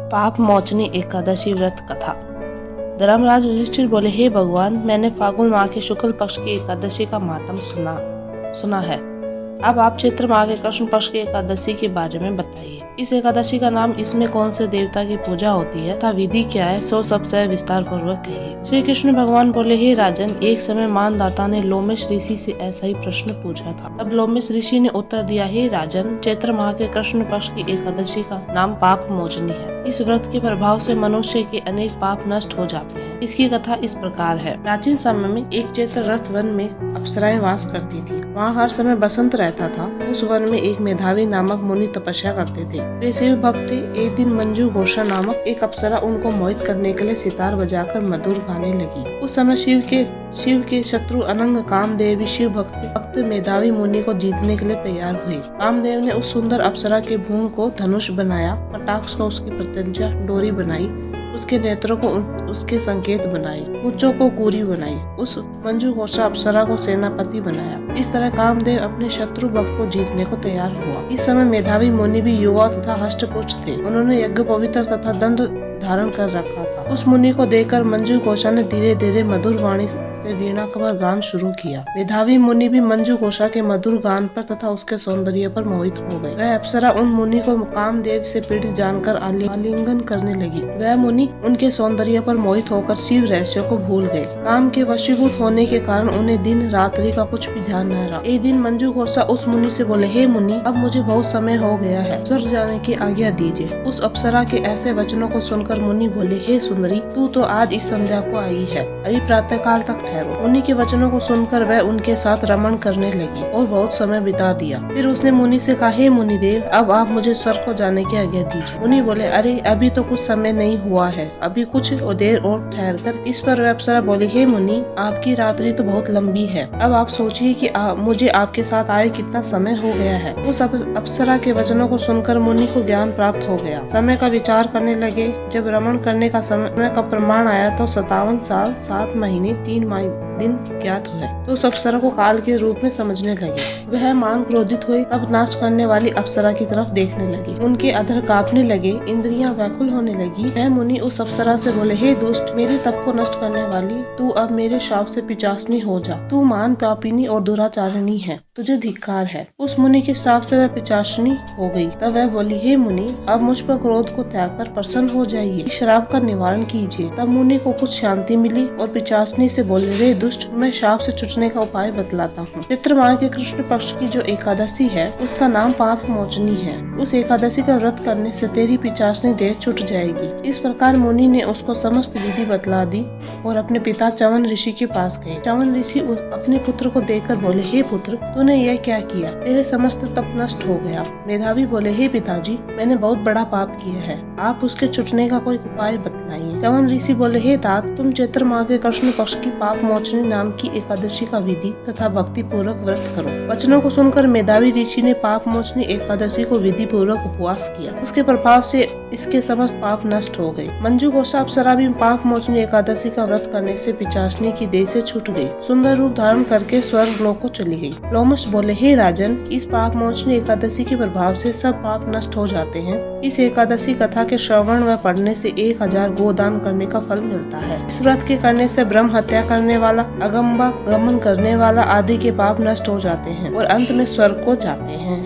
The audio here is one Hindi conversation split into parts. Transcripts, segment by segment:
पाप मोचनी एकादशी व्रत कथा। धर्मराज युधिष्ठिर बोले, हे भगवान, मैंने फागुन माह के शुक्ल पक्ष की एकादशी का मातम सुना है। अब आप चैत्र माह के कृष्ण पक्ष की एकादशी के बारे में बताइए। इस एकादशी का नाम, इसमें कौन से देवता की पूजा होती है तथा विधि क्या है, सो सबसे विस्तार पूर्वक कहिए। श्री कृष्ण भगवान बोले, हे राजन, एक समय मानदाता ने लोमेश ऋषि से ऐसा ही प्रश्न पूछा था। तब लोमेश ऋषि ने उत्तर दिया, हे राजन, चैत्र माह के कृष्ण पक्ष की एकादशी का नाम पाप मोचनी है। इस व्रत के प्रभाव से मनुष्य के अनेक पाप नष्ट हो जाते हैं। इसकी कथा इस प्रकार है। प्राचीन समय में एक चैत्र रथ वन में अप्सराएं वास करती थी। वहाँ हर समय बसंत रहता था। उस वन में एक मेधावी नामक मुनि तपस्या करते थे। वे शिव भक्त थे। एक दिन मंजू घोषा नामक एक अप्सरा उनको मोहित करने के लिए सितार बजाकर मधुर गाने लगी। उस समय शिव के शत्रु अनंग कामदेव भी शिव भक्त मेधावी मुनि को जीतने के लिए तैयार हुए। कामदेव ने उस सुंदर अप्सरा के भूम को धनुष बनाया, कटाक्ष को उसकी प्रत्यंचा डोरी बनाई, उसके नेत्रों को उसके संकेत बनाए, पूंछों को कूरी बनाई, उस मंजू घोषा अप्सरा को सेनापति बनाया। इस तरह कामदेव अपने शत्रु भक्त को जीतने को तैयार हुआ। इस समय मेधावी मुनि भी युवा तथा हष्टपुष्ट थे। उन्होंने यज्ञ पवित्र तथा दंड धारण कर रखा था। उस मुनि को देखकर मंजू घोषा ने धीरे धीरे मधुर वाणी से वीणा पर गान शुरू किया। मेधावी मुनि भी मंजू घोषा के मधुर गान पर तथा उसके सौंदर्य पर मोहित हो गए। वह अप्सरा उन मुनि को कामदेव से पीड़ित जानकर आलिंगन करने लगी। वह मुनि उनके सौंदर्य पर मोहित होकर शिव रहस्यों को भूल गए। काम के वशीभूत होने के कारण उन्हें दिन रात्रि का कुछ भी ध्यान न रहा। एक दिन मंजू घोषा उस मुनि से बोले, हे मुनि, अब मुझे बहुत समय हो गया है, स्वर्ग जाने की आज्ञा दीजिए। उस अप्सरा के ऐसे वचनों को सुनकर मुनि बोले, हे सुंदरी, तू तो आज इस संध्या को आई है, अभी प्रातः काल तक ठहरो। मुनि के वचनों को सुनकर वह उनके साथ रमण करने लगी और बहुत समय बिता दिया। फिर उसने मुनि से कहा, हे मुनि देव, अब आप मुझे स्वर्ग को जाने की आज्ञा दीजिए। मुनि बोले, अरे अभी तो कुछ समय नहीं हुआ है, अभी कुछ देर और ठहर कर। इस पर वह अप्सरा बोली, हे मुनि, आपकी रात्रि तो बहुत लंबी है, अब आप सोचिए कि मुझे आपके साथ आए कितना समय हो गया है। उस अप्सरा के वचनों को सुनकर मुनि को ज्ञान प्राप्त हो गया। समय का विचार करने लगे। जब रमण करने का समय का प्रमाण आया तो 57 साल 7 महीने 3 दिन ज्ञात हुए। तो उस अप्सरा को काल के रूप में समझने लगे। वह मान क्रोधित हुए, तब नाश करने वाली अप्सरा की तरफ देखने लगी। उनके अधर कांपने लगे, इंद्रियां व्याकुल होने लगी। वह मुनि उस अप्सरा से बोले, हे दुष्ट, मेरे तप को नष्ट करने वाली, तू अब मेरे शाप से पिचासनी हो जा। तू मान पापिनी और दुराचारिणी है, तुझे धिक्कार है। उस मुनि के श्राप से वह पिचासनी हो गई। तब वह बोली, हे मुनि, अब मुझ पर क्रोध को त्याग कर प्रसन्न हो जाइए, श्राप का निवारण कीजिए। तब मुनि को कुछ शांति मिली और पिचासनी से बोले, रे दुष्ट, मैं शाप से छुटने का उपाय बतलाता हूँ। चैत्र माह के कृष्ण पक्ष की जो एकादशी है, उसका नाम पाप मोचनी है। उस एकादशी का व्रत करने से तेरी पिचासनी देह छूट जाएगी। इस प्रकार मुनि ने उसको समस्त विधि बतला दी और अपने पिता च्यवन ऋषि के पास गए। च्यवन ऋषि अपने पुत्र को देखकर बोले, हे पुत्र, तूने यह क्या किया? तेरे समस्त तप नष्ट हो गया। मेधावी बोले, हे पिताजी, मैंने बहुत बड़ा पाप किया है, आप उसके छुटने का कोई उपाय बतलाइए। च्यवन ऋषि बोले, हे तात, तुम चैत्र माह के कृष्ण पक्ष की पाप मोचनी नाम की एकादशी का विधि तथा भक्ति पूर्वक व्रत करो। वचनों को सुनकर मेधावी ऋषि ने पाप मोचनी एकादशी को विधि पूर्वक उपवास किया। उसके प्रभाव से इसके समस्त पाप नष्ट हो गए। मंजू घोषा अप्सरा भी पाप मोचनी एकादशी का व्रत करने से पिचासनी की देह से छूट गई। सुंदर रूप धारण करके स्वर्ग लोक को चली गई। लोमश बोले, हे राजन, इस पाप मोचनी एकादशी के प्रभाव से सब पाप नष्ट हो जाते हैं। इस एकादशी कथा के श्रवण व पढ़ने से 1000 गोदान करने का फल मिलता है। इस व्रत के करने से ब्रह्म हत्या करने वाला, अगम्बा गमन करने वाला आदि के पाप नष्ट हो जाते हैं और अंत में स्वर्ग को जाते हैं।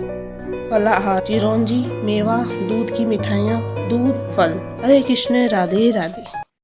फलाहार, चिरौंजी, मेवा, दूध की मिठाइयाँ, दूध, फल। हरे कृष्ण, राधे राधे।